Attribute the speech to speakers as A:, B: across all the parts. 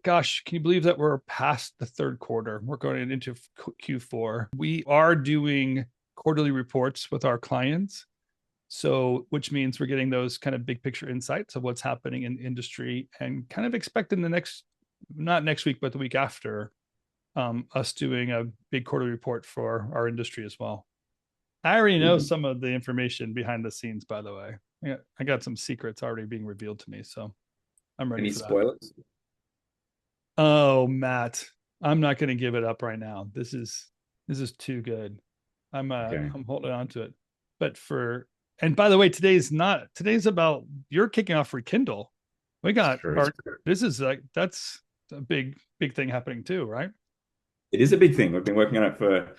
A: Gosh, can you believe that we're past the third quarter? We're going into Q4. We are doing quarterly reports with our clients. So, which means we're getting those kind of big picture insights of what's happening in the industry and kind of expecting the next, not next week, but the week after, us doing a big quarterly report for our industry as well. I already know
B: Ooh,
A: some of the information behind the scenes, by the way. Yeah, I got some secrets already being revealed to me. So I'm ready
B: any
A: for that.
B: spoilers?
A: Oh, Matt, I'm not going to give it up right now. This is too good.
B: Okay.
A: I'm holding on to it. But and by the way, today's about you're kicking off Rekindle. We
B: It's
A: got
B: true. It's
A: our
B: true.
A: This is like that's a big thing happening too, right?
B: It is a big thing. We've been working on it for a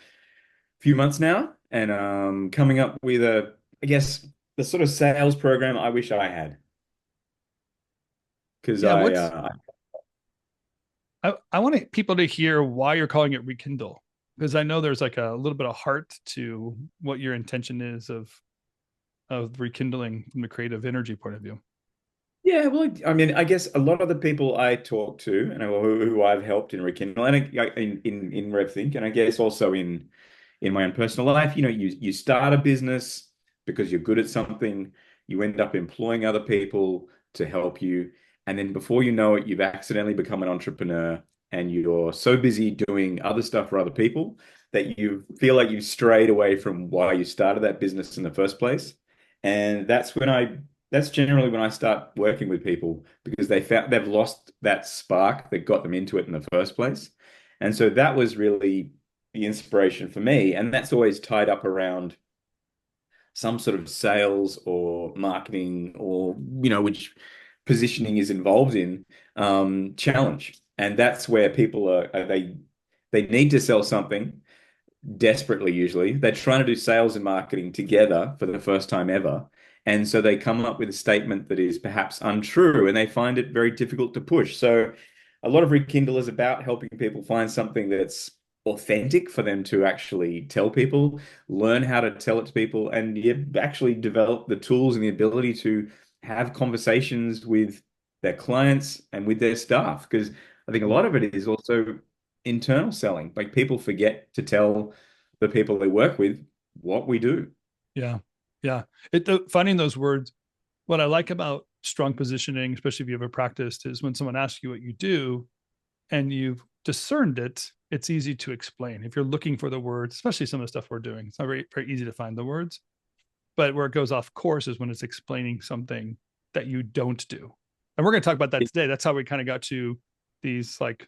B: few months now and coming up with I guess, the sort of sales program I wish I had. Because
A: Yeah, I want people to hear why you're calling it Rekindle, because I know there's like a little bit of heart to what your intention is of rekindling from the creative energy point of view.
B: yeah, well, I mean, I guess a lot of the people I talk to and who I've helped in Rekindle and in RevThink, and I guess also in my own personal life, you start a business because you're good at something, you end up employing other people to help you, and then before you know it, you've accidentally become an entrepreneur and you're so busy doing other stuff for other people that you feel like you've strayed away from why you started that business in the first place. And that's generally when I start working with people because they've lost that spark that got them into it in the first place. And so that was really the inspiration for me. And that's always tied up around some sort of sales or marketing or, which positioning is involved in challenge. And that's where people they need to sell something desperately usually. They're trying to do sales and marketing together for the first time ever. And so they come up with a statement that is perhaps untrue and they find it very difficult to push. So a lot of Rekindle is about helping people find something that's authentic for them to actually tell people, learn how to tell it to people, and actually develop the tools and the ability to have conversations with their clients and with their staff. Because I think a lot of it is also internal selling. Like people forget to tell the people they work with what we do.
A: Yeah. Yeah. Finding those words. What I like about strong positioning, especially if you have a practice, is when someone asks you what you do and you've discerned it, it's easy to explain. If you're looking for the words, especially some of the stuff we're doing, it's not very easy to find the words. But where it goes off course is when it's explaining something that you don't do. And we're going to talk about that today. That's how we kind of got to these like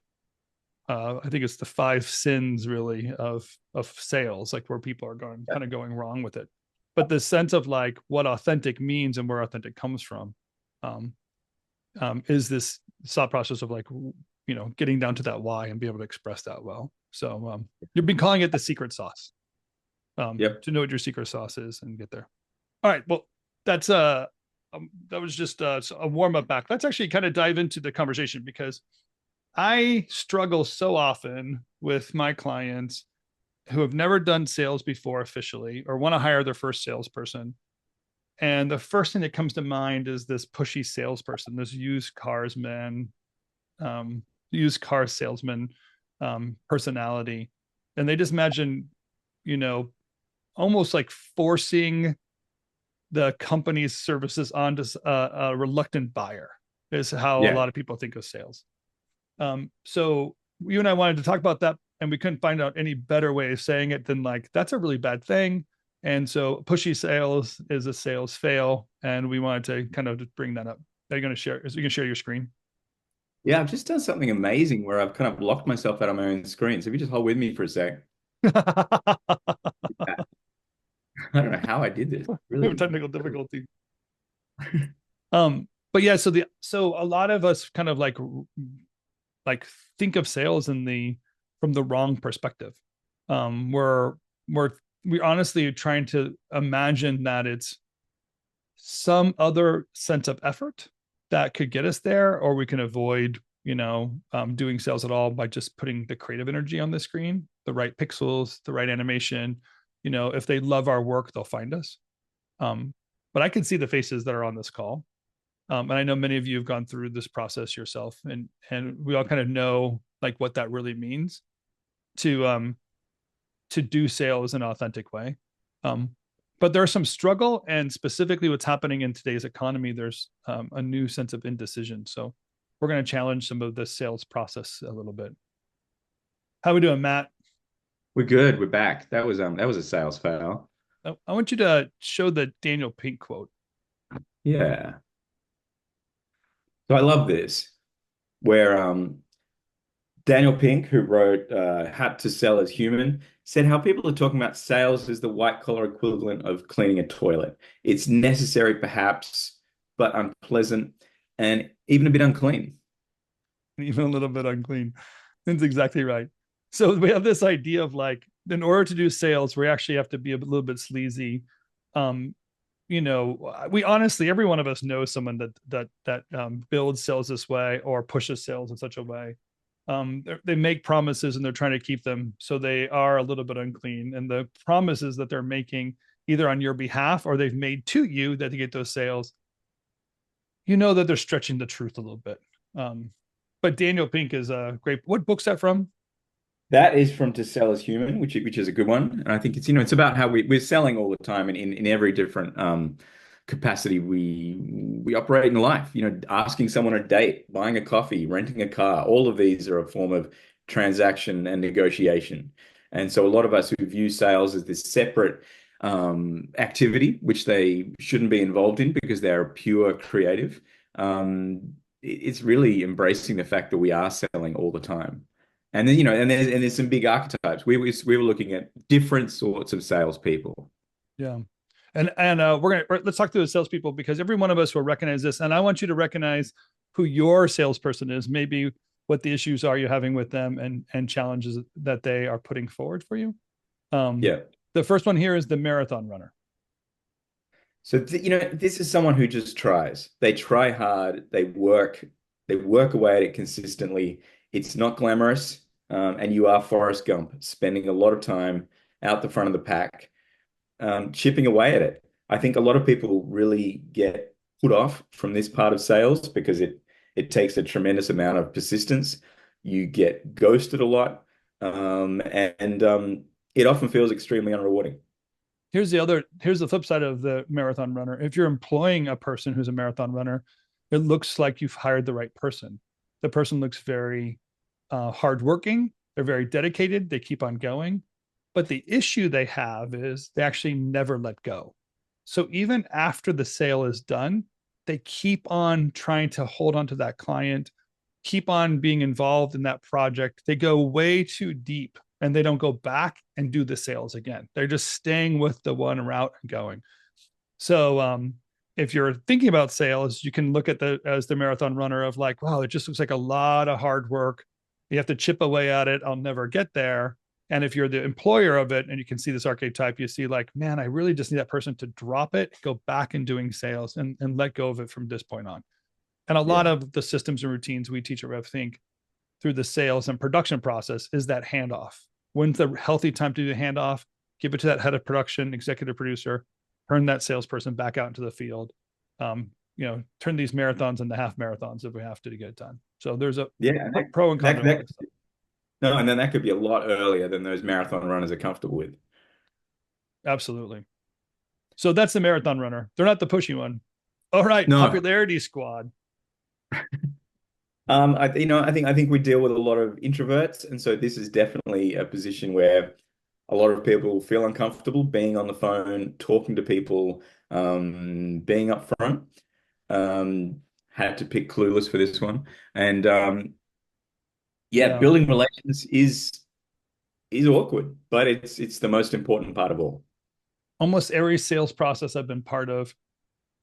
A: I think it's the five sins really of sales, like where people are going kind of going wrong with it. But the sense of like what authentic means and where authentic comes from um, is this thought process of like getting down to that why and be able to express that well. So you've been calling it the secret sauce.
B: Yep.
A: To know what your secret sauce is and get there. All right. Well, that's that was just a warm up back. Let's actually kind of dive into the conversation because I struggle so often with my clients who have never done sales before officially or want to hire their first salesperson. And the first thing that comes to mind is this pushy salesperson, this used car salesman personality. And they just imagine, you know, almost like forcing the company's services onto a reluctant buyer is how a
B: Yeah.
A: lot of people think of sales. So you and I wanted to talk about that, and we couldn't find out any better way of saying it than like that's a really bad thing. And so pushy sales is a sales fail, and we wanted to kind of bring that up. Are you going to share? You can share your screen.
B: Yeah, I've just done something amazing where I've kind of locked myself out of my own screen. So if you just hold with me for a sec. I don't know how I did this.
A: We have
B: Really.
A: technical difficulty. But yeah, so a lot of us kind of like think of sales in the from the wrong perspective. We're we honestly are trying to imagine that it's some other sense of effort that could get us there, or we can avoid, doing sales at all by just putting the creative energy on the screen, the right pixels, the right animation. If they love our work, they'll find us. But I can see the faces that are on this call. And I know many of you have gone through this process yourself, and we all kind of know like what that really means to do sales in an authentic way. But there's some struggle, and specifically what's happening in today's economy, there's a new sense of indecision. So we're going to challenge some of the sales process a little bit. How we doing, Matt?
B: We're good. We're back. That was a sales fail.
A: I want you to show the Daniel Pink quote.
B: Yeah. So I love this, where Daniel Pink, who wrote How to Sell as Human, said how people are talking about sales as the white collar equivalent of cleaning a toilet. It's necessary, perhaps, but unpleasant and even a bit unclean.
A: Even a little bit unclean. That's exactly right. So we have this idea of like, in order to do sales, we actually have to be a little bit sleazy. We honestly, every one of us knows someone that builds sales this way or pushes sales in such a way. They make promises and they're trying to keep them, so they are a little bit unclean. And the promises that they're making, either on your behalf or they've made to you that to get those sales, you know that they're stretching the truth a little bit. But Daniel Pink is a great. What book's that from?
B: That is from To Sell as Human, which is a good one. And I think it's about how we're selling all the time in every different capacity we operate in life. Asking someone a date, buying a coffee, renting a car, all of these are a form of transaction and negotiation. And so a lot of us who view sales as this separate activity, which they shouldn't be involved in because they're pure creative, it's really embracing the fact that we are selling all the time. And then, and there's some big archetypes. We were looking at different sorts of salespeople.
A: Yeah. And let's talk to the salespeople, because every one of us will recognize this. And I want you to recognize who your salesperson is, maybe what the issues are you're having with them, and challenges that they are putting forward for you.
B: Yeah.
A: The first one here is the marathon runner.
B: So, this is someone who just tries. They try hard. They work away at it consistently. It's not glamorous. And you are Forrest Gump, spending a lot of time out the front of the pack, chipping away at it. I think a lot of people really get put off from this part of sales because it takes a tremendous amount of persistence. You get ghosted a lot, and it often feels extremely unrewarding.
A: Here's the flip side of the marathon runner. If you're employing a person who's a marathon runner, it looks like you've hired the right person. The person looks very hardworking. They're very dedicated. They keep on going. But the issue they have is they actually never let go. So even after the sale is done, they keep on trying to hold on to that client, keep on being involved in that project. They go way too deep, and they don't go back and do the sales again. They're just staying with the one route and going. So if you're thinking about sales, you can look at as the marathon runner of like, wow, it just looks like a lot of hard work. You have to chip away at it. I'll never get there. And if you're the employer of it and you can see this archetype, you see like, man, I really just need that person to drop it, go back and doing sales, and let go of it from this point on. And a lot
B: Yeah.
A: of the systems and routines we teach at RevThink through the sales and production process is that handoff. When's the healthy time to do the handoff? Give it to that head of production, executive producer, turn that salesperson back out into the field. Turn these marathons into half marathons if we have to get it done. So there's a
B: Yeah.
A: pro and con to all
B: That
A: this stuff.
B: No, and then that could be a lot earlier than those marathon runners are comfortable with.
A: Absolutely. So that's the marathon runner. They're not the pushy one. All right,
B: No,
A: popularity squad.
B: I think we deal with a lot of introverts, and so this is definitely a position where a lot of people feel uncomfortable being on the phone, talking to people, being upfront. Had to pick Clueless for this one, and yeah,
A: Yeah.
B: building relations is awkward, but it's the most important part of all.
A: Almost every sales process I've been part of,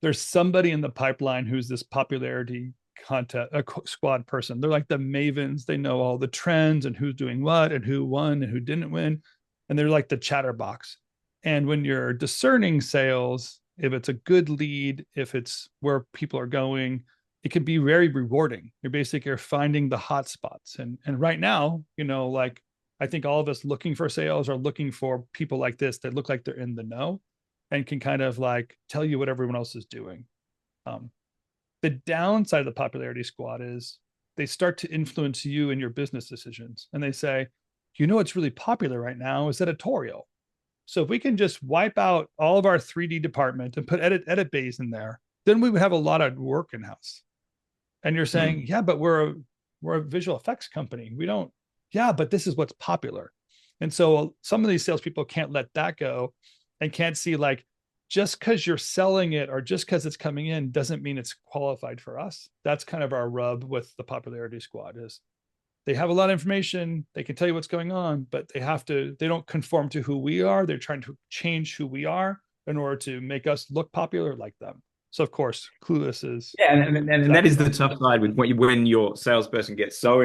A: there's somebody in the pipeline who's this popularity contest a squad person. They're like the mavens. They know all the trends and who's doing what and who won and who didn't win. And they're like the chatterbox. And when you're discerning sales, if it's a good lead, if it's where people are going, it can be very rewarding. You're finding the hot spots. And right now, like I think all of us looking for sales are looking for people like this that look like they're in the know and can kind of like tell you what everyone else is doing. The downside of the popularity squad is they start to influence you and your business decisions. And they say, you know, what's really popular right now is editorial. So if we can just wipe out all of our 3D department and put edit bays in there, then we would have a lot of work in house. And you're saying,
B: Hmm.
A: yeah, but we're a visual effects company. We don't, yeah, but this is what's popular. And so some of these salespeople can't let that go and can't see like just because you're selling it or just because it's coming in doesn't mean it's qualified for us. That's kind of our rub with the popularity squad is they have a lot of information, they can tell you what's going on, but they don't conform to who we are. They're trying to change who we are in order to make us look popular like them. So of course, Clueless is
B: Yeah, and that
A: exactly
B: is the
A: that.
B: tough side with when your salesperson gets so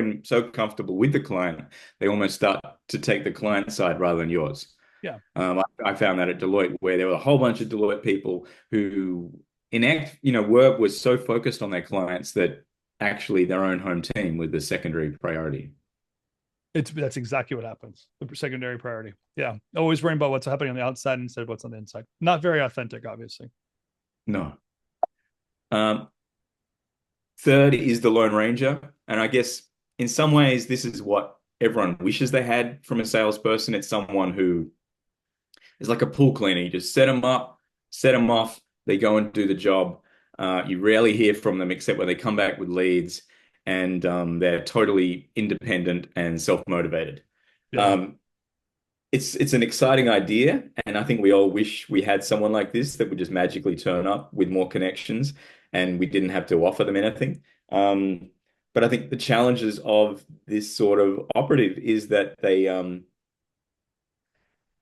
B: comfortable with the client, they almost start to take the client side rather than yours.
A: Yeah.
B: I found that at Deloitte, where there were a whole bunch of Deloitte people who, were so focused on their clients that actually their own home team was the secondary priority.
A: That's exactly what happens. The secondary priority. Yeah. Always worrying about what's happening on the outside instead of what's on the inside. Not very authentic, obviously.
B: No. Um, Third is the Lone Ranger, and I guess in some ways this is what everyone wishes they had from a salesperson. It's someone who is like a pool cleaner. You just set them up, set them off, they go and do the job. You rarely hear from them except when they come back with leads, and they're totally independent and self-motivated.
A: Yeah.
B: Um, it's an exciting idea, and I think we all wish we had someone like this that would just magically turn up with more connections, and we didn't have to offer them anything. But I think the challenges of this sort of operative is that they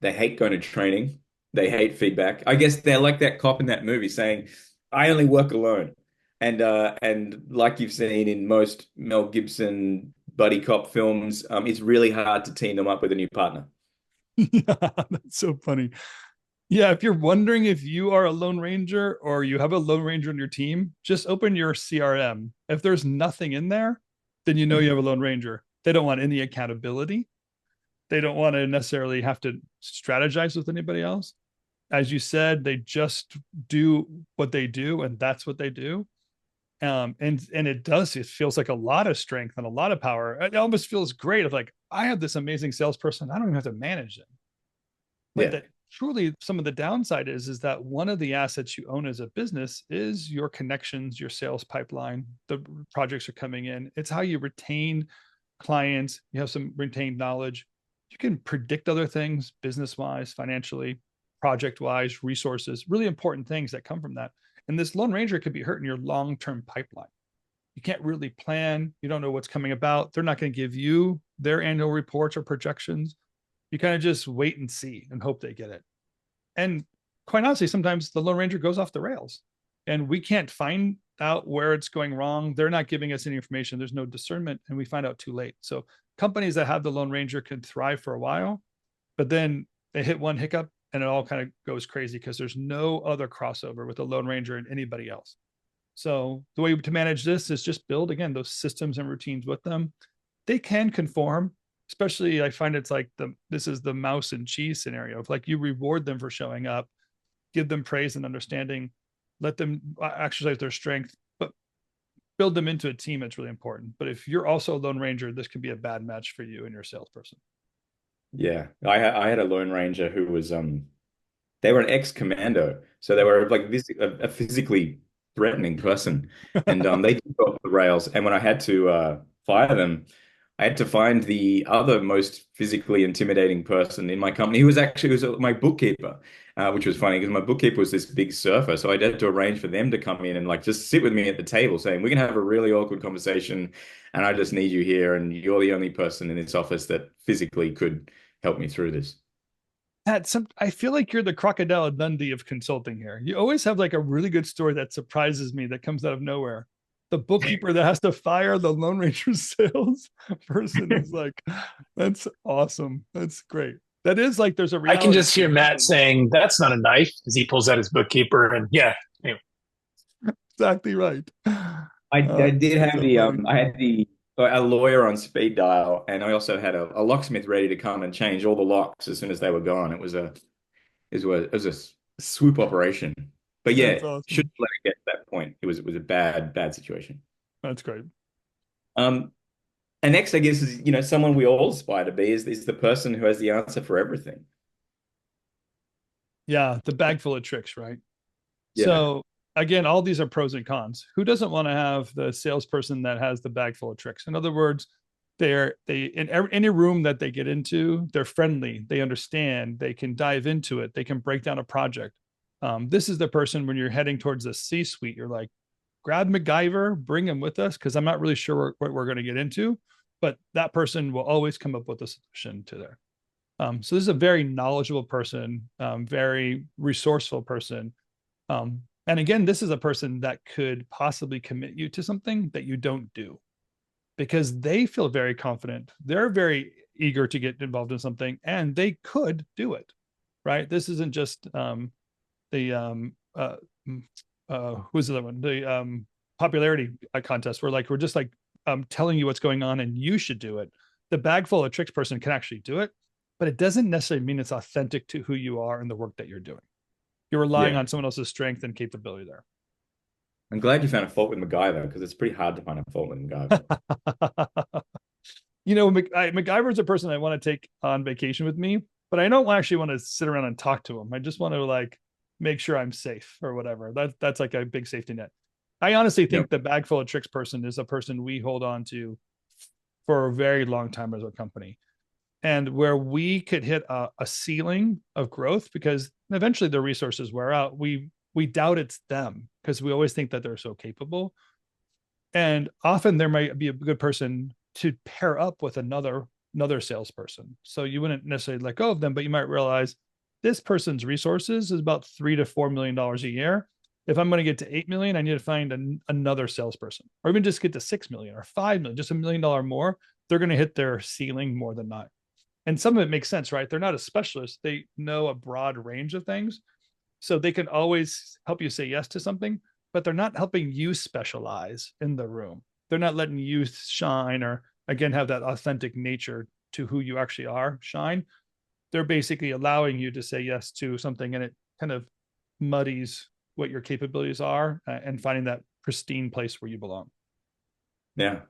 B: hate going to training. They hate feedback. I guess they're like that cop in that movie saying, "I only work alone." And like you've seen in most Mel Gibson buddy cop films, it's really hard to team them up with a new partner.
A: Yeah, that's so funny. Yeah, if you're wondering if you are a Lone Ranger or you have a Lone Ranger on your team, just open your CRM. If there's nothing in there, then you know you have a Lone Ranger. They don't want any accountability. They don't want to necessarily have to strategize with anybody else. As you said, they just do what they do, and that's what they do. And it feels like a lot of strength and a lot of power. It almost feels great of like, I have this amazing salesperson. I don't even have to manage them. But
B: Yeah.
A: that truly some of the downside is that one of the assets you own as a business is your connections, your sales pipeline, the projects are coming in. It's how you retain clients. You have some retained knowledge. You can predict other things business wise, financially, project wise, resources, really important things that come from that. And this Lone Ranger could be hurting your long term pipeline. You can't really plan. You don't know what's coming about. They're not going to give you their annual reports or projections. You kind of just wait and see and hope they get it. And quite honestly, sometimes the Lone Ranger goes off the rails and we can't find out where it's going wrong. They're not giving us any information. There's no discernment and we find out too late. So companies that have the Lone Ranger can thrive for a while, but then they hit one hiccup and it all kind of goes crazy because there's no other crossover with the Lone Ranger and anybody else. So the way to manage this is just build again those systems and routines with them. They can conform, especially I find it's like this is the mouse and cheese scenario of like you reward them for showing up, give them praise and understanding, let them exercise their strength, but build them into a team. That's really important. But if you're also a Lone Ranger, this could be a bad match for you and your salesperson.
B: Yeah. I had a Lone Ranger who was they were an ex-commando, so they were like a physically threatening person, and they did go off the rails. And when I had to fire them, I had to find the other most physically intimidating person in my company, who was my bookkeeper, which was funny because my bookkeeper was this big surfer, so I had to arrange for them to come in and like just sit with me at the table, saying we can have a really awkward conversation, and I just need you here, and you're the only person in this office that physically could help me through this.
A: I feel like you're the Crocodile Dundee of consulting here. You always have like a really good story that surprises me that comes out of nowhere. The bookkeeper that has to fire the Lone Ranger sales person is like, that's awesome. That's great. That is like there's a
C: I can
A: reality
C: just
A: to
C: hear
A: it.
C: Matt saying, "That's not a knife," as he pulls out his bookkeeper. And yeah, anyway.
A: Exactly right.
B: I did
A: That's
B: have
A: so funny.
B: I had the a lawyer on speed dial, and I also had a locksmith ready to come and change all the locks as soon as they were gone. It was a swoop operation. But
A: That's
B: yeah,
A: awesome.
B: shouldn't let it get to that point. It was a bad situation.
A: That's great.
B: Um, and next, I guess, is someone we all aspire to be is the person who has the answer for everything.
A: Yeah, the bag full of tricks, right?
B: Yeah,
A: So again, all these are pros and cons. Who doesn't want to have the salesperson that has the bag full of tricks? In other words, they in any room that they get into, they're friendly, they understand, they can dive into it, they can break down a project. This is the person when you're heading towards the C-suite, you're like, grab MacGyver, bring him with us because I'm not really sure what we're going to get into, but that person will always come up with a solution to there. So this is a very knowledgeable person, very resourceful person. And again, this is a person that could possibly commit you to something that you don't do because they feel very confident. They're very eager to get involved in something and they could do it, right? This isn't just the who's the other one? The popularity contest where like we're just like telling you what's going on and you should do it. The bag full of tricks person can actually do it, but it doesn't necessarily mean it's authentic to who you are and the work that you're doing. You're relying
B: yeah.
A: on someone else's strength and capability there.
B: I'm glad you found a fault with MacGyver because it's pretty hard to find a fault with MacGyver.
A: MacGyver's a person I want to take on vacation with me, but I don't actually want to sit around and talk to him. I just want to like make sure I'm safe or whatever. That's like a big safety net. I honestly
B: Yep.
A: think the bag full of tricks person is a person we hold on to for a very long time as a company. And where we could hit a ceiling of growth because eventually the resources wear out, we doubt it's them because we always think that they're so capable. And often there might be a good person to pair up with another salesperson. So you wouldn't necessarily let go of them, but you might realize this person's resources is about $3 to $4 million a year. If I'm going to get to 8 million, I need to find another salesperson, or even just get to 6 million or 5 million, just $1 million more. They're going to hit their ceiling more than not. And some of it makes sense, right? They're not a specialist. They know a broad range of things. So they can always help you say yes to something, but they're not helping you specialize in the room. They're not letting you shine or, again, have that authentic nature to who you actually are shine. They're basically allowing you to say yes to something and it kind of muddies what your capabilities are and finding that pristine place where you belong.
B: Yeah.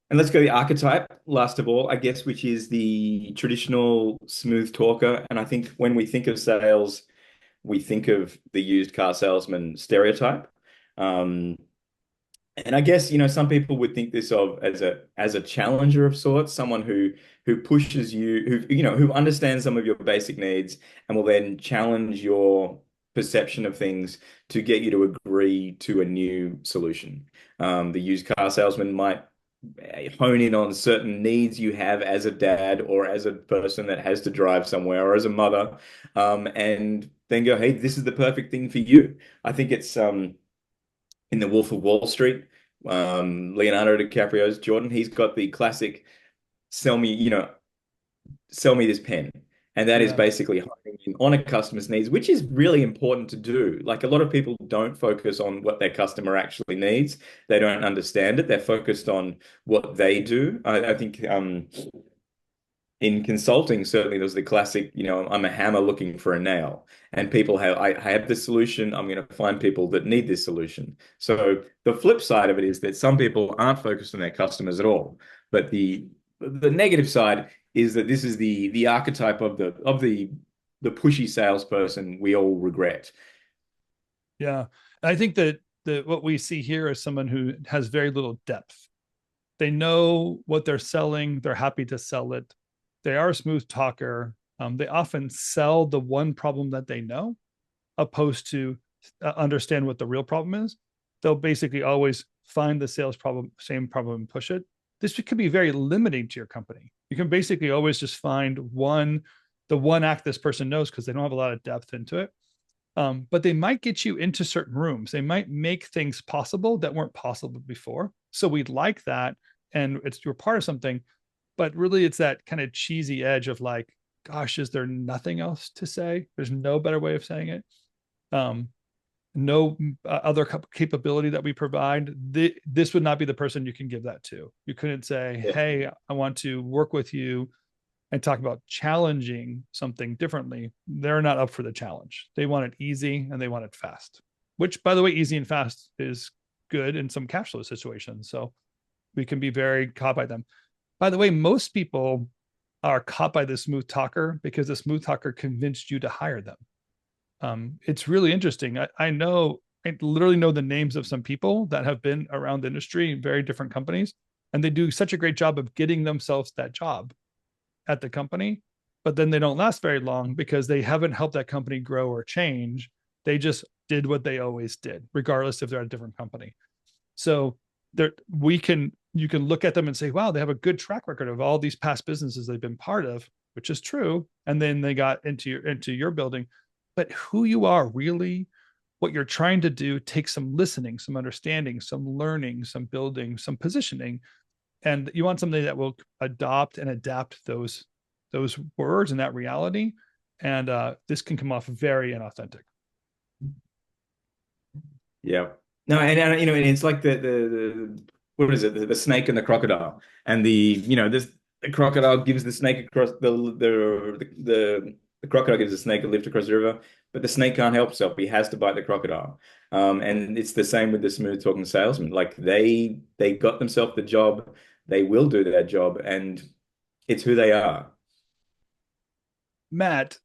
B: And let's go the archetype last of all, I guess, which is the traditional smooth talker. And I think when we think of sales, we think of the used car salesman stereotype. Um, and I guess, some people would think this of as a challenger of sorts, someone who pushes you, who understands some of your basic needs and will then challenge your perception of things to get you to agree to a new solution. The used car salesman might hone in on certain needs you have as a dad or as a person that has to drive somewhere or as a mother, and then go, hey, this is the perfect thing for you. I think it's in The Wolf of Wall Street, Leonardo DiCaprio's Jordan, he's got the classic sell me, sell me this pen. And that is
A: Yeah.
B: basically honing in on a customer's needs, which is really important to do. Like a lot of people don't focus on what their customer actually needs. They don't understand it. They're focused on what they do. I think in consulting, certainly there's the classic, I'm a hammer looking for a nail. And people have, I have the solution. I'm going to find people that need this solution. So the flip side of it is that some people aren't focused on their customers at all. But the negative side is that this is the archetype of the pushy salesperson we all regret.
A: Yeah. I think that what we see here is someone who has very little depth. They know what they're selling. They're happy to sell it. They are a smooth talker. They often sell the one problem that they know, opposed to understand what the real problem is. They'll basically always find the same problem, and push it. This could be very limiting to your company. You can basically always just find the one act this person knows because they don't have a lot of depth into it. But they might get you into certain rooms. They might make things possible that weren't possible before. So we'd like that. And you're part of something, but really it's that kind of cheesy edge of like, gosh, is there nothing else to say? There's no better way of saying it. No other capability that we provide. This would not be the person you can give that to. You couldn't say,
B: Yeah.
A: hey, I want to work with you and talk about challenging something differently, they're not up for the challenge. They want it easy and they want it fast, which, by the way, easy and fast is good in some cash flow situations. So we can be very caught by them. By the way, most people are caught by the smooth talker because the smooth talker convinced you to hire them. It's really interesting. I literally know the names of some people that have been around the industry in very different companies, and they do such a great job of getting themselves that job at the company, but then they don't last very long because they haven't helped that company grow or change. They just did what they always did, regardless if they're at a different company. So you can look at them and say, wow, they have a good track record of all these past businesses they've been part of, which is true. And then they got into your building. But who you are really, what you're trying to do, takes some listening, some understanding, some learning, some building, some positioning. And you want somebody that will adopt and adapt those words and that reality. And this can come off very inauthentic.
B: Yeah. No, and you know, and it's like the what is it? The snake and the crocodile. And the crocodile gives the snake across the crocodile gives the snake a lift across the river, but the snake can't help himself. He has to bite the crocodile. And it's the same with the smooth talking salesman. Like they got themselves the job, they will do that job, and it's who they are.
A: Matt,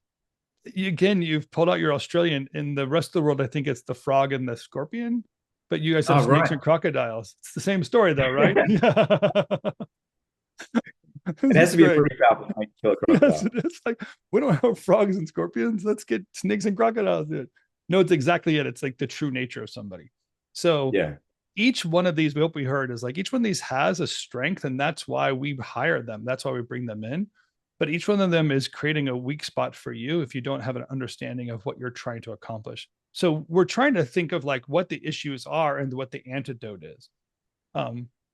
A: you've pulled out your Australian. In the rest of the world, I think it's the frog and the scorpion, but you guys have snakes and crocodiles. It's the same story though, right?
B: It has to be a pretty powerful thing to kill a crocodile.
A: It's like, we don't have frogs and scorpions. Let's get snakes and crocodiles. No, it's exactly it. It's like the true nature of somebody. So
B: yeah,
A: each one of these, we hope we heard, is like each one of these has a strength, and that's why we hire them. That's why we bring them in. But each one of them is creating a weak spot for you if you don't have an understanding of what you're trying to accomplish. So we're trying to think of like what the issues are and what the antidote is.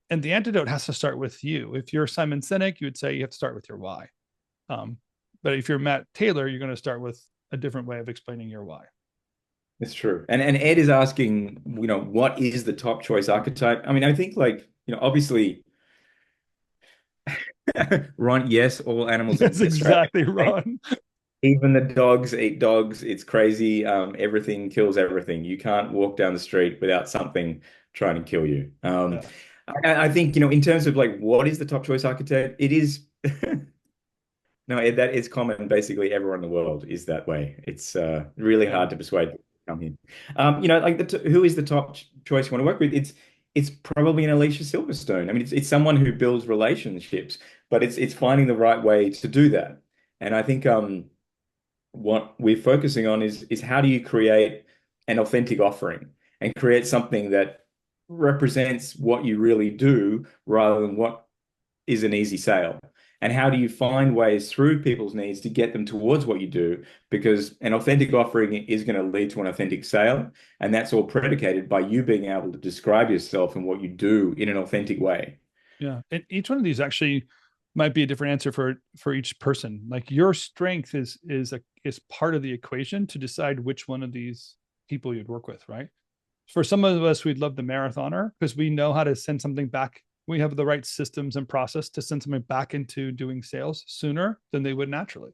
A: And the antidote has to start with you. If you're Simon Sinek, you would say you have to start with your why. But if you're Matt Taylor, you're going to start with a different way of explaining your why.
B: it's true. And Ed is asking, what is the top choice archetype? I mean, I think obviously, Ron, yes, all animals.
A: That's exactly Ron.
B: Even the dogs eat dogs. It's crazy. Everything kills everything. You can't walk down the street without something trying to kill you.
A: Yeah.
B: I think, in terms of like, what is the top choice archetype? It is, no, that is common. Basically, everyone in the world is that way. It's really hard to persuade people to come here. Like who is the top choice you want to work with? It's probably an Alicia Silverstone. I mean, it's someone who builds relationships, but it's finding the right way to do that. And I think what we're focusing on is how do you create an authentic offering and create something that represents what you really do rather than what is an easy sale. And how do you find ways through people's needs to get them towards what you do? Because an authentic offering is going to lead to an authentic sale. And that's all predicated by you being able to describe yourself and what you do in an authentic way.
A: Yeah. And each one of these actually might be a different answer for each person. Like your strength is part of the equation to decide which one of these people you'd work with, right? For some of us, we'd love the marathoner because we know how to send something back. We have the right systems and process to send something back into doing sales sooner than they would naturally.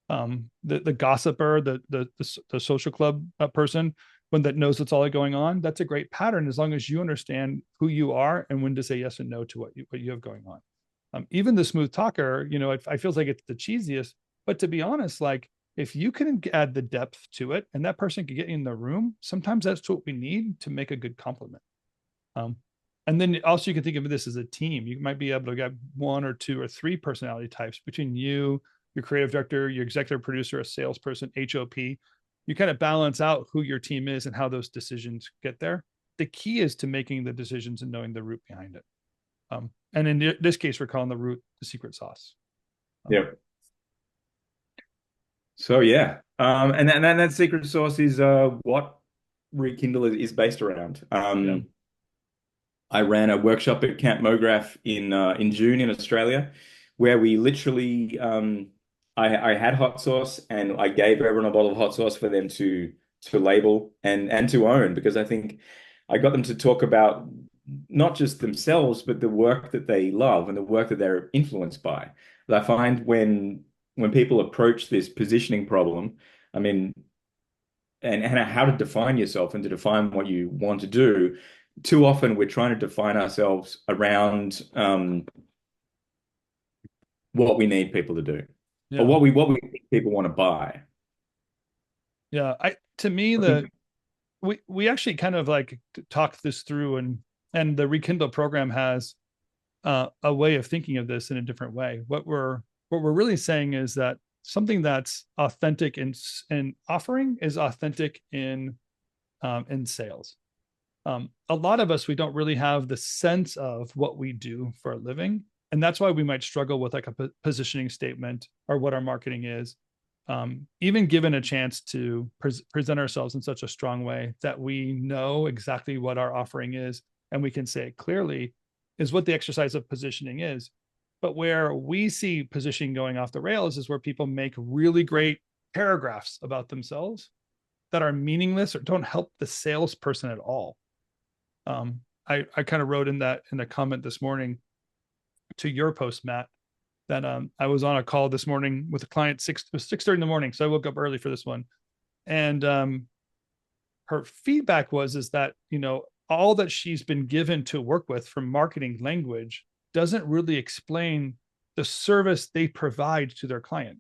A: The gossiper, the social club person, one that knows what's all going on, that's a great pattern as long as you understand who you are and when to say yes and no to what you have going on. Even the smooth talker, I feel like it's the cheesiest, but to be honest, like if you can add the depth to it and that person can get in the room, sometimes that's what we need to make a good compliment. And then also you can think of this as a team. You might be able to get 1 or 2 or 3 personality types between you, your creative director, your executive producer, a salesperson, HOP. You kind of balance out who your team is and how those decisions get there. The key is to making the decisions and knowing the root behind it. And in this case, we're calling the root the secret sauce.
B: Yeah. So yeah, and that secret sauce is what Rekindle is based around. I ran a workshop at Camp Mograph in June in Australia, where we literally I had hot sauce and I gave everyone a bottle of hot sauce for them to label and to own, because I think I got them to talk about not just themselves, but the work that they love and the work that they're influenced by. I find when people approach this positioning problem, I mean, and how to define yourself and to define what you want to do, too often we're trying to define ourselves around what we need people to do, or
A: Yeah.
B: what we think people want to buy.
A: Yeah. To me,
B: I think,
A: we actually kind of like talked this through, and the Rekindle program has a way of thinking of this in a different way. What we're really saying is that something that's authentic in offering is authentic in sales. A lot of us, we don't really have the sense of what we do for a living, and that's why we might struggle with like a positioning statement or what our marketing is. Even given a chance to present ourselves in such a strong way that we know exactly what our offering is and we can say it clearly, is what the exercise of positioning is. But where we see positioning going off the rails is where people make really great paragraphs about themselves that are meaningless or don't help the salesperson at all. I kind of wrote in the comment this morning to your post, Matt, that I was on a call this morning with a client. It was 6:30 in the morning, so I woke up early for this one, and her feedback is that all that she's been given to work with from marketing language doesn't really explain the service they provide to their client.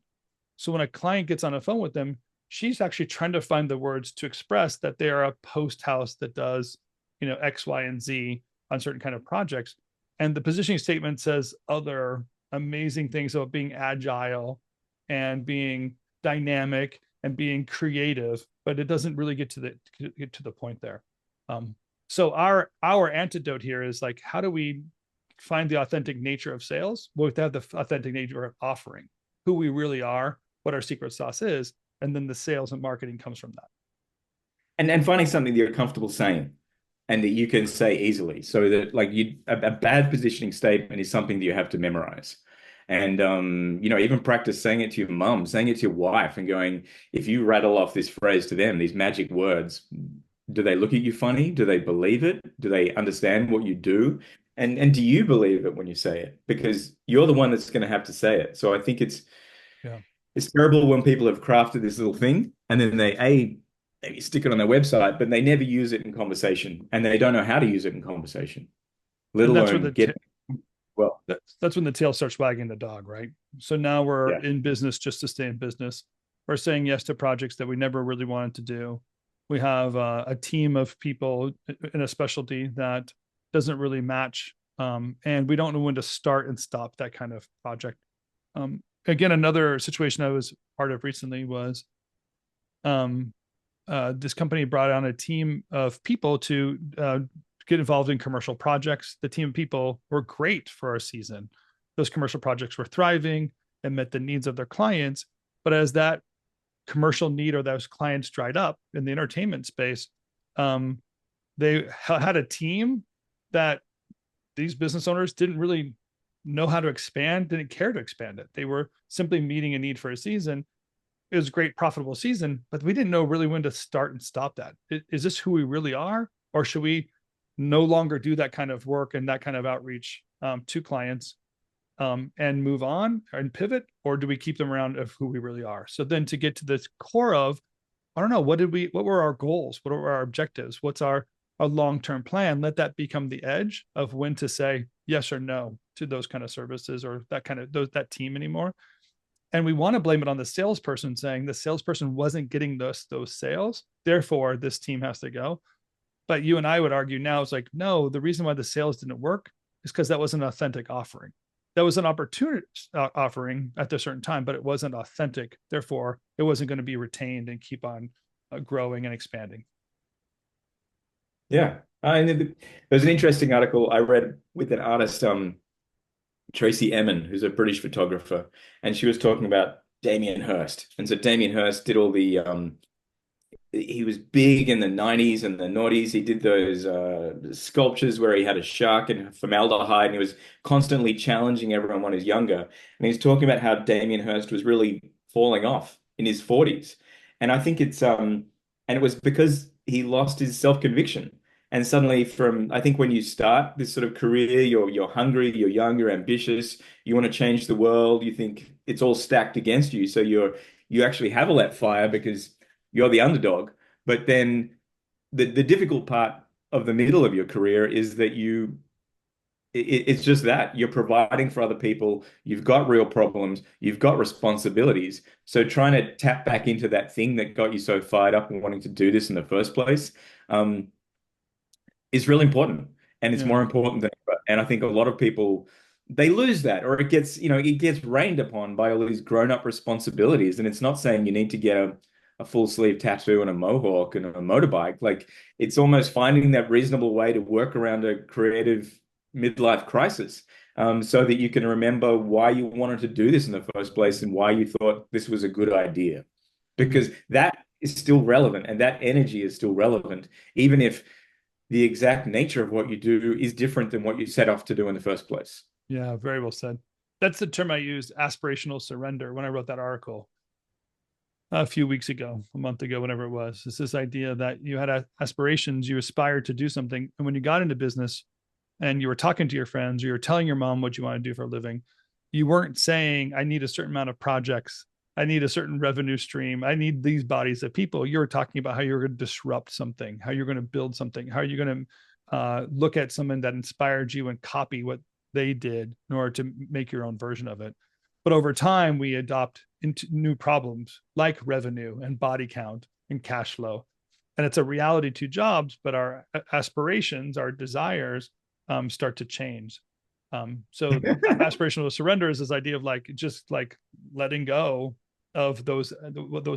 A: So when a client gets on a phone with them, she's actually trying to find the words to express that they are a post house that does X, Y, and Z on certain kind of projects. And the positioning statement says other amazing things about being agile and being dynamic and being creative, but it doesn't really get to the point there. So our antidote here is like, how do we find the authentic nature of sales? Well, we have to have the authentic nature of offering, who we really are, what our secret sauce is, and then the sales and marketing comes from that.
B: and finding something that you're comfortable saying and that you can say easily, so that like a bad positioning statement is something that you have to memorize. And even practice saying it to your mum, saying it to your wife, and going, if you rattle off this phrase to them, these magic words, do they look at you funny? Do they believe it? Do they understand what you do? And do you believe it when you say it? Because you're the one that's going to have to say it. So I think
A: Yeah.
B: it's terrible when people have crafted this little thing and then maybe stick it on their website, but they never use it in conversation, and they don't know how to use it in conversation, let
A: And that's where
B: alone get well.
A: that's when the tail starts wagging the dog, right? So now we're
B: Yeah.
A: in business just to stay in business. We're saying yes to projects that we never really wanted to do. We have a team of people in a specialty that doesn't really match, and we don't know when to start and stop that kind of project. Again, another situation I was part of recently was this company brought on a team of people to get involved in commercial projects. The team of people were great for our season. Those commercial projects were thriving and met the needs of their clients. But as that commercial need or those clients dried up in the entertainment space, they had a team that these business owners didn't really know how to expand, didn't care to expand it. They were simply meeting a need for a season. It was a great profitable season, but we didn't know really when to start and stop that. Is this who we really are? Or should we no longer do that kind of work and that kind of outreach to clients and move on and pivot? Or do we keep them around of who we really are? So then to get to this core of, I don't know, what were our goals? What were our objectives? What's our long-term plan? Let that become the edge of when to say yes or no to those kind of services or that team anymore. And we want to blame it on the salesperson, saying the salesperson wasn't getting those sales, therefore this team has to go. But you and I would argue now, it's like, no, the reason why the sales didn't work is because that was an authentic offering. That was an opportunity offering at a certain time, but it wasn't authentic. Therefore, it wasn't going to be retained and keep on growing and expanding.
B: Yeah. There's an interesting article I read with an artist, Tracy Emin, who's a British photographer, and she was talking about Damien Hirst. And so Damien Hirst did all the he was big in the 90s and the noughties. He did those sculptures where he had a shark and formaldehyde, and he was constantly challenging everyone when he was younger. And he's talking about how Damien Hirst was really falling off in his 40s. And I think and it was because he lost his self-conviction. And suddenly I think when you start this sort of career, you're hungry, you're young, you're ambitious, you want to change the world, you think it's all stacked against you. So you actually have all that fire because you're the underdog. But then the difficult part of the middle of your career is that it's just that you're providing for other people, you've got real problems, you've got responsibilities. So trying to tap back into that thing that got you so fired up and wanting to do this in the first place, is really important. And it's more
A: Yeah.
B: important than ever. And I think a lot of people they lose that, or it gets rained upon by all these grown-up responsibilities. And it's not saying you need to get a full sleeve tattoo and a mohawk and a motorbike. Like it's almost finding that reasonable way to work around a creative midlife crisis, so that you can remember why you wanted to do this in the first place and why you thought this was a good idea. Because that is still relevant and that energy is still relevant, even if the exact nature of what you do is different than what you set off to do in the first place.
A: Yeah, very well said. That's the term I used, aspirational surrender, when I wrote that article a few weeks ago, a month ago, whenever it was. It's this idea that you had aspirations, you aspired to do something. And when you got into business and you were talking to your friends or you were telling your mom what you want to do for a living, you weren't saying, I need a certain amount of projects. I need a certain revenue stream. I need these bodies of people. You're talking about how you're going to disrupt something, how you're going to build something, how you're going to look at someone that inspired you and copy what they did in order to make your own version of it. But over time, we adopt into new problems like revenue and body count and cash flow. And it's a reality to jobs, but our aspirations, our desires start to change. So aspirational surrender is this idea of like just like letting go of those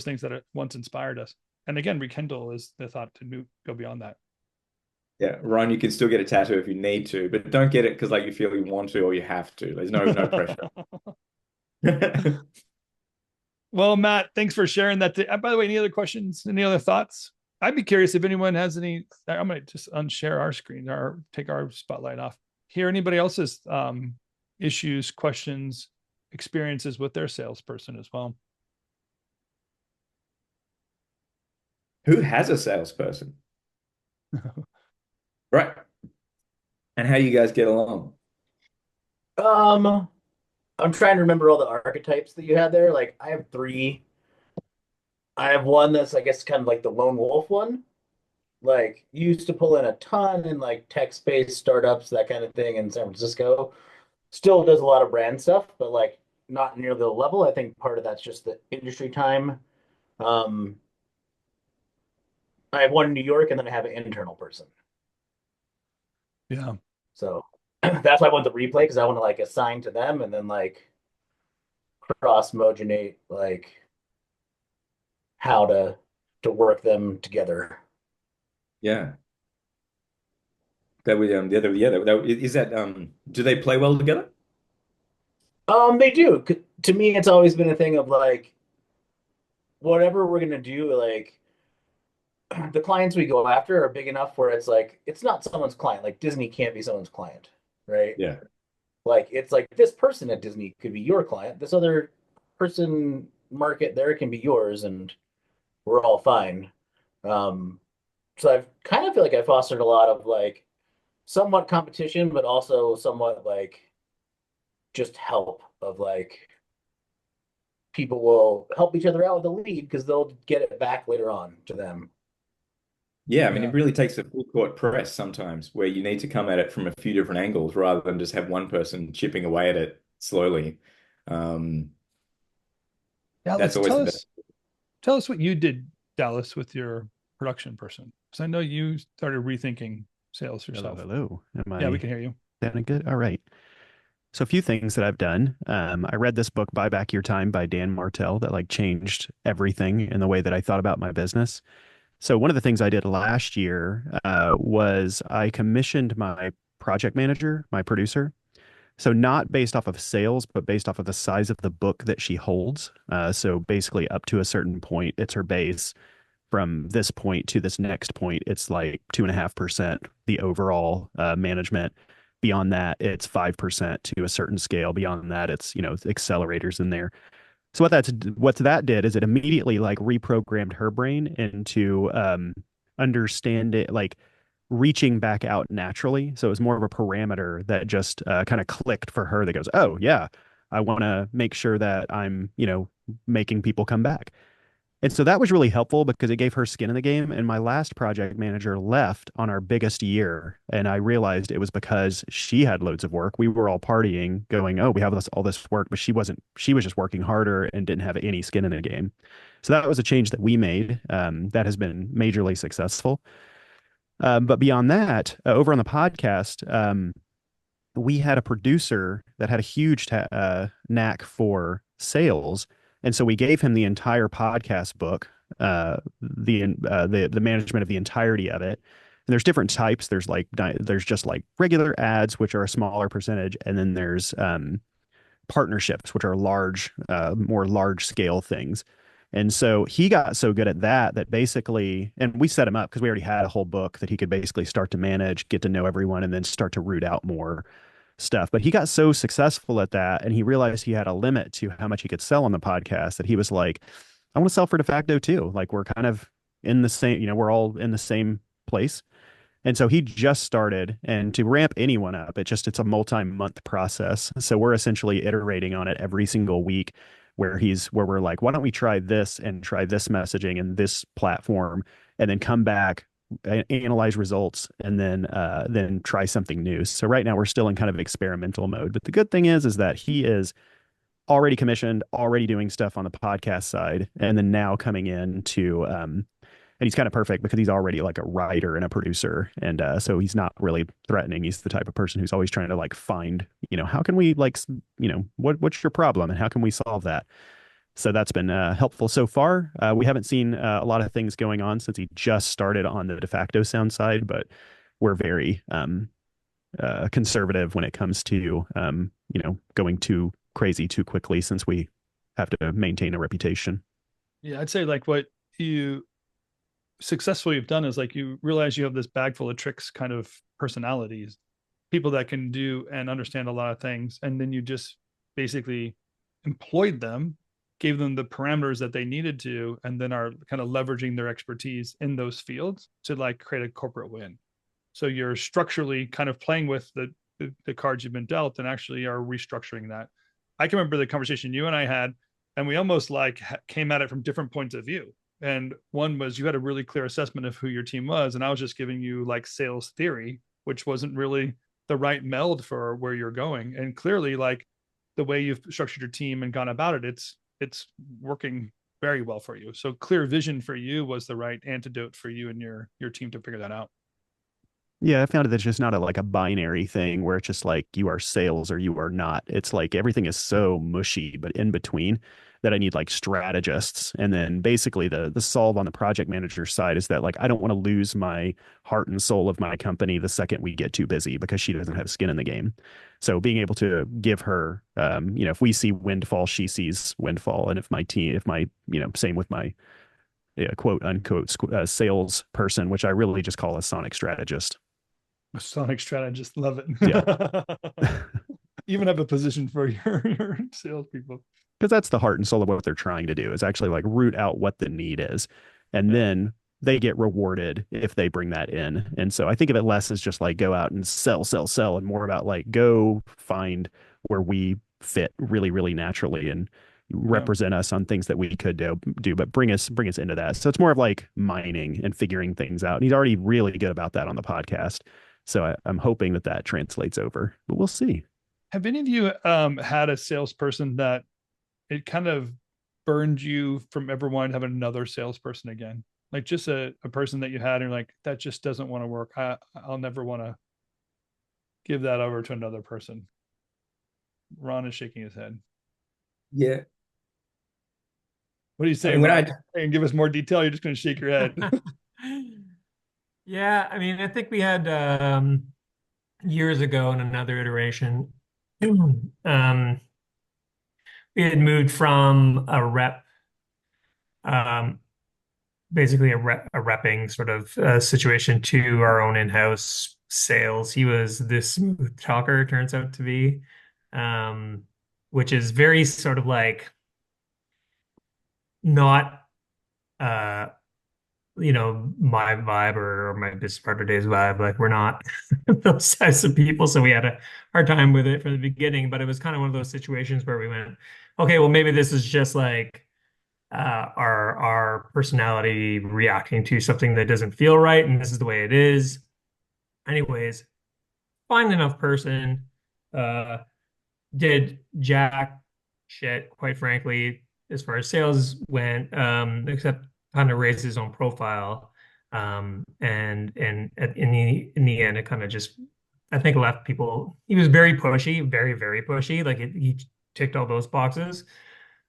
A: things that once inspired us. And again, rekindle is the thought to go beyond that.
B: Yeah, Ron, you can still get a tattoo if you need to, but don't get it because like you feel you want to or you have to. There's no pressure.
A: Well, Matt, thanks for sharing that. By the way, any other questions? Any other thoughts? I'd be curious if anyone has any. I'm going to just unshare our screen or take our spotlight off. Hear anybody else's issues, questions, experiences with their salesperson as well.
B: Who has a salesperson? Right. And how you guys get along?
D: I'm trying to remember all the archetypes that you had there. Like I have three. I have one that's I guess kind of like the lone wolf one. Like used to pull in a ton in like tech-based startups, that kind of thing in San Francisco. Still does a lot of brand stuff, but like not near the level. I think part of that's just the industry time. Um, I have one in New York, and then I have an internal person.
A: Yeah.
D: So that's why I want the replay because I want to like assign to them and then like cross-mogenate like how to work them together.
B: Yeah. That would the other is that do they play well together?
D: They do. To me, it's always been a thing of like whatever we're gonna do, like the clients we go after are big enough where it's like it's not someone's client. Like Disney can't be someone's client, right?
B: Yeah.
D: Like it's like this person at Disney could be your client. This other person market there can be yours, and we're all fine. So I've kind of feel like I fostered a lot of like somewhat competition, but also somewhat like just help of like people will help each other out with a lead because they'll get it back later on to them.
B: Yeah, I mean,
A: Yeah.
B: it really takes a full court press sometimes where you need to come at it from a few different angles rather than just have one person chipping away at it slowly. Um, that's
A: Dallas,
B: always the best.
A: tell us what you did, Dallas, with your production person. Because I know you started rethinking sales yourself.
E: Hello. Am
A: Yeah, we
E: I
A: can hear you.
E: sounding good? All right. So a few things that I've done. I read this book, Buy Back Your Time by Dan Martell, that like changed everything in the way that I thought about my business. So one of the things I did last year was I commissioned my project manager, my producer. So not based off of sales, but based off of the size of the book that she holds. So basically up to a certain point, it's her base. From this point to this next point, it's like 2.5% the overall management. Beyond that, it's 5% to a certain scale. Beyond that, it's, accelerators in there. So what that did is it immediately like reprogrammed her brain into understand it, like reaching back out naturally. So it was more of a parameter that just kind of clicked for her that goes, oh, yeah, I want to make sure that I'm, making people come back. And so that was really helpful because it gave her skin in the game. And my last project manager left on our biggest year. And I realized it was because she had loads of work. We were all partying, going, oh, we have all this work, but she was just working harder and didn't have any skin in the game. So that was a change that we made that has been majorly successful. But beyond that, over on the podcast, we had a producer that had a huge knack for sales. And so we gave him the entire podcast book, the management of the entirety of it. And there's different types. There's just like regular ads, which are a smaller percentage, and then there's partnerships, which are more large scale things. And so he got so good at that basically, and we set him up because we already had a whole book that he could basically start to manage, get to know everyone, and then start to root out more stuff. But he got so successful at that, and he realized he had a limit to how much he could sell on the podcast, that he was like, I want to sell for de facto too. Like, we're kind of in the same, we're all in the same place. And so he just started, and to ramp anyone up, it's a multi-month process. So we're essentially iterating on it every single week, where we're like, why don't we try this and try this messaging and this platform, and then come back, analyze results, and then try something new. So right now we're still in kind of experimental mode. But the good thing is that he is already commissioned, already doing stuff on the podcast side, and then now coming in to and he's kind of perfect because he's already like a writer and a producer. And so he's not really threatening. He's the type of person who's always trying to like find, how can we what's your problem and how can we solve that? So that's been helpful so far. We haven't seen a lot of things going on since he just started on the de facto sound side, but we're very conservative when it comes to, going too crazy too quickly, since we have to maintain a reputation.
A: Yeah, I'd say like what you successfully have done is like you realize you have this bag full of tricks kind of personalities, people that can do and understand a lot of things, and then you just basically employed them, gave them the parameters that they needed to, and then are kind of leveraging their expertise in those fields to like create a corporate win. So you're structurally kind of playing with the cards you've been dealt and actually are restructuring that. I can remember the conversation you and I had, and we almost like came at it from different points of view. And one was you had a really clear assessment of who your team was, and I was just giving you like sales theory, which wasn't really the right meld for where you're going. And clearly, like the way you've structured your team and gone about it, it's working very well for you. So clear vision for you was the right antidote for you and your team to figure that out.
E: Yeah, I found that it's just not a binary thing where it's just like you are sales or you are not. It's like everything is so mushy, but in between, that I need like strategists. And then basically the solve on the project manager side is that like I don't want to lose my heart and soul of my company the second we get too busy, because she doesn't have skin in the game. So being able to give her, if we see windfall, she sees windfall. And same with my quote unquote sales person, which I really just call a sonic strategist.
A: A sonic strategist, love it.
E: Yeah.
A: Even have a position for your salespeople.
E: Because that's the heart and soul of what they're trying to do, is actually like root out what the need is. And then they get rewarded if they bring that in. And so I think of it less as just like go out and sell, and more about like go find where we fit really, really naturally and represent us on things that we could do, but bring us into that. So it's more of like mining and figuring things out. And he's already really good about that on the podcast. So I'm hoping that translates over, but we'll see.
A: Have any of you had a salesperson that it kind of burned you from ever wanting to have another salesperson again? Like just a person that you had and you're like, that just doesn't want to work. I'll never want to give that over to another person. Ron is shaking his head.
B: Yeah.
A: What do you say? And give us more detail. You're just going to shake your head.
F: Yeah, I mean, I think we had years ago in another iteration, we had moved from a rep, basically a repping sort of situation to our own in-house sales. He was this smooth talker, turns out to be, which is very sort of like not my vibe or my business partner Dave's vibe. Like we're not those types of people. So we had a hard time with it from the beginning, but it was kind of one of those situations where we went, okay, well, maybe this is just like our personality reacting to something that doesn't feel right, and this is the way it is. Anyways, fine enough person, uh, did jack shit, quite frankly, as far as sales went, except kind of raised his own profile. In the end, it kind of just, I think, left people. He was very pushy, very, very pushy. Like he ticked all those boxes.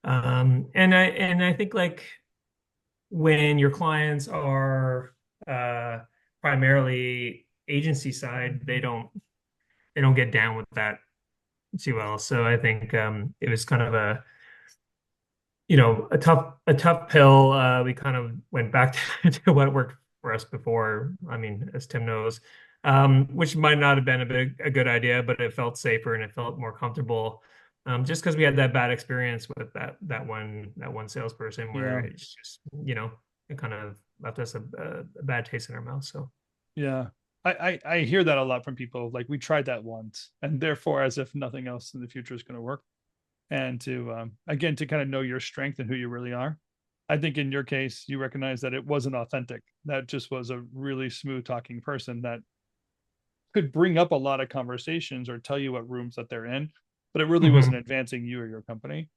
F: And I think like when your clients are primarily agency side, they don't get down with that too well. So I think it was kind of a tough pill. We kind of went back to what worked for us before. I mean, as Tim knows, which might not have been a good idea, but it felt safer and it felt more comfortable. Just because we had that bad experience with that one salesperson where
A: Yeah.
F: it's just, it kind of left us a bad taste in our mouth. So
A: Yeah. I hear that a lot from people. Like, we tried that once, and therefore, as if nothing else in the future is going to work. And to again, to kind of know your strength and who you really are. I think in your case, you recognize that it wasn't authentic. That just was a really smooth talking person that could bring up a lot of conversations or tell you what rooms that they're in, but it really wasn't advancing you or your company.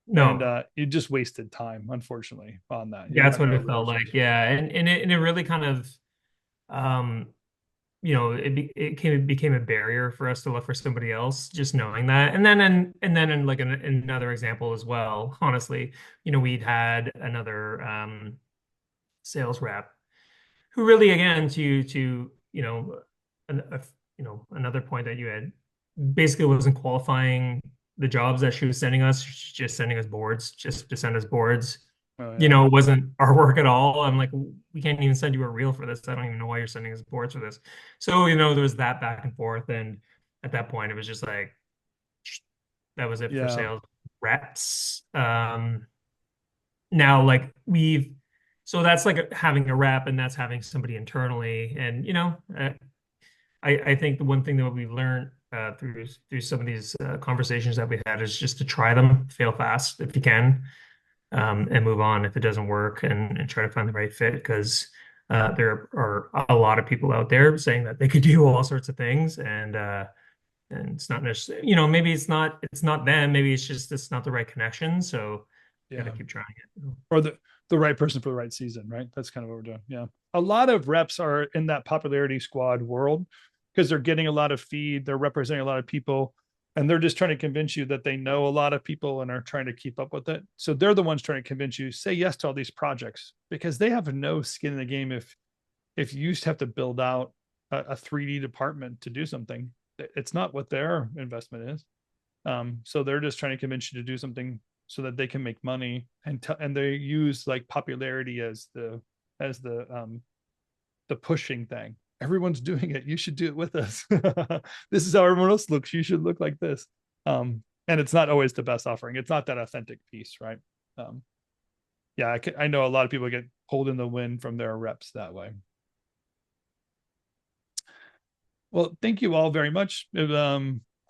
A: And
F: no,
A: you just wasted time, unfortunately, on that. You
F: that's
A: had
F: what
A: no
F: it
A: real
F: felt
A: sense.
F: like. Yeah. And it really kind of, um, it became a barrier for us to look for somebody else, just knowing that. And then in like another example as well, honestly, we'd had another sales rep who really, again, to another point that you had, basically wasn't qualifying the jobs that she was sending us. She's just sending us boards just to send us boards.
A: Oh yeah.
F: It wasn't our work at all. I'm like, we can't even send you a reel for this. I don't even know why you're sending us boards for this. So, there was that back and forth. And at that point, it was just like, that was it for
A: Yeah.
F: sales reps. Now, like so that's like having a rep, and that's having somebody internally. And, I think the one thing that we learned through some of these conversations that we had is just to try them, fail fast if you can, and move on if it doesn't work, and try to find the right fit, because there are a lot of people out there saying that they could do all sorts of things, and it's not necessarily, maybe it's not them, maybe it's not the right connection. So you got to
A: Yeah.
F: keep trying it.
A: Or the right person for the right season, right? That's kind of what we're doing. Yeah. A lot of reps are in that popularity squad world because they're getting a lot of feed, they're representing a lot of people, and they're just trying to convince you that they know a lot of people and are trying to keep up with it. So they're the ones trying to convince you say yes to all these projects because they have no skin in the game. If you used to have to build out a 3D department to do something, it's not what their investment is. So they're just trying to convince you to do something so that they can make money, and they use like popularity as the pushing thing. Everyone's doing it. You should do it with us. This is how everyone else looks. You should look like this. And it's not always the best offering. It's not that authentic piece, right? Yeah, I know a lot of people get pulled in the wind from their reps that way. Well, thank you all very much. I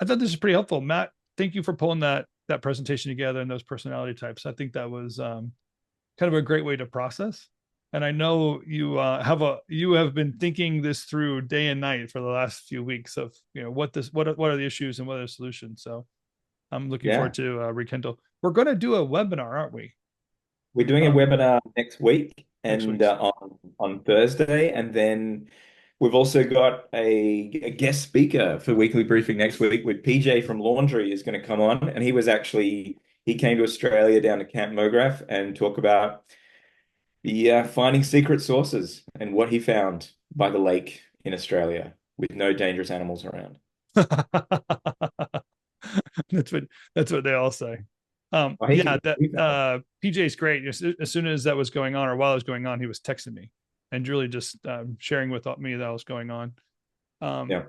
A: thought this was pretty helpful. Matt, thank you for pulling that presentation together and those personality types. I think that was kind of a great way to process. And I know you have been thinking this through day and night for the last few weeks of what are the issues and what are the solutions. So I'm looking forward to rekindle. We're going to do a webinar, aren't we?
B: We're doing a webinar next week
A: Next
B: and
A: week.
B: on Thursday, and then we've also got a guest speaker for Weekly Briefing next week with PJ from Laundry is going to come on, and he came to Australia down to Camp Mograph and talk about the finding secret sources and what he found by the lake in Australia with no dangerous animals around.
A: that's what they all say. Yeah, that PJ's great. As soon as that was going on, or while it was going on, he was texting me and really just sharing with me that was going on.
B: Yeah.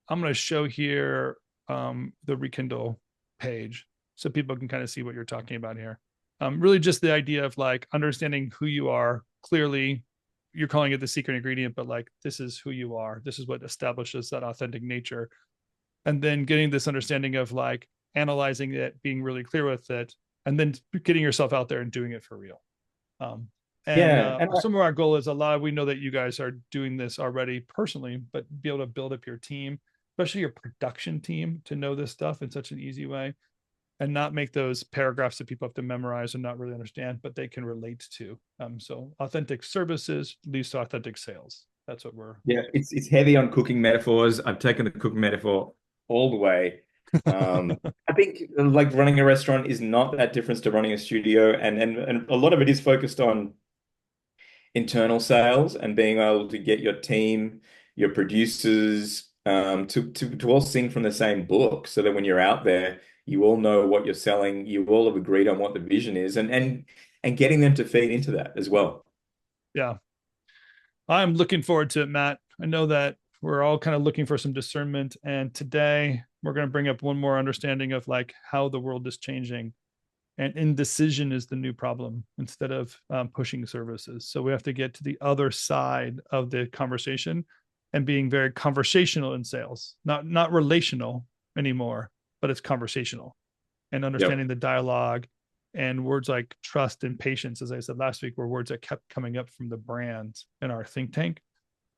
A: I'm going to show here the Rekindle page so people can kind of see what you're talking about here. Really just the idea of like understanding who you are clearly, you're calling it the secret ingredient, but like, this is who you are. This is what establishes that authentic nature. And then getting this understanding of like analyzing it, being really clear with it, and then getting yourself out there and doing it for real. Some of our goal is we know that you guys are doing this already personally, but be able to build up your team, especially your production team, to know this stuff in such an easy way, and not make those paragraphs that people have to memorize and not really understand, but they can relate to. So authentic services leads to authentic sales. That's what we're.
B: Yeah, it's heavy on cooking metaphors. I've taken the cooking metaphor all the way. I think like running a restaurant is not that different to running a studio, and a lot of it is focused on internal sales and being able to get your team, your producers, to all sing from the same book, so that when you're out there, you all know what you're selling, you all have agreed on what the vision is, and getting them to feed into that as well.
A: Yeah. I'm looking forward to it, Matt. I know that we're all kind of looking for some discernment, and today we're going to bring up one more understanding of like how the world is changing, and indecision is the new problem instead of pushing services. So we have to get to the other side of the conversation and being very conversational in sales, not relational anymore, but it's conversational, and understanding the dialogue, and words like trust and patience, as I said last week, were words that kept coming up from the brands in our think tank.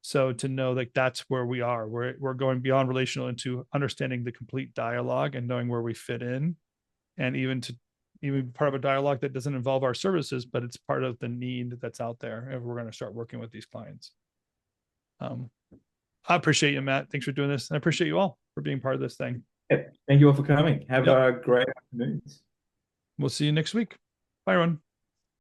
A: So to know like that's where we are, we're going beyond relational into understanding the complete dialogue and knowing where we fit in, and even part of a dialogue that doesn't involve our services, but it's part of the need that's out there, and we're going to start working with these clients. I appreciate you, Matt. Thanks for doing this. And I appreciate you all for being part of this thing.
B: Thank you all for coming. Have a great afternoon.
A: We'll see you next week. Bye, everyone.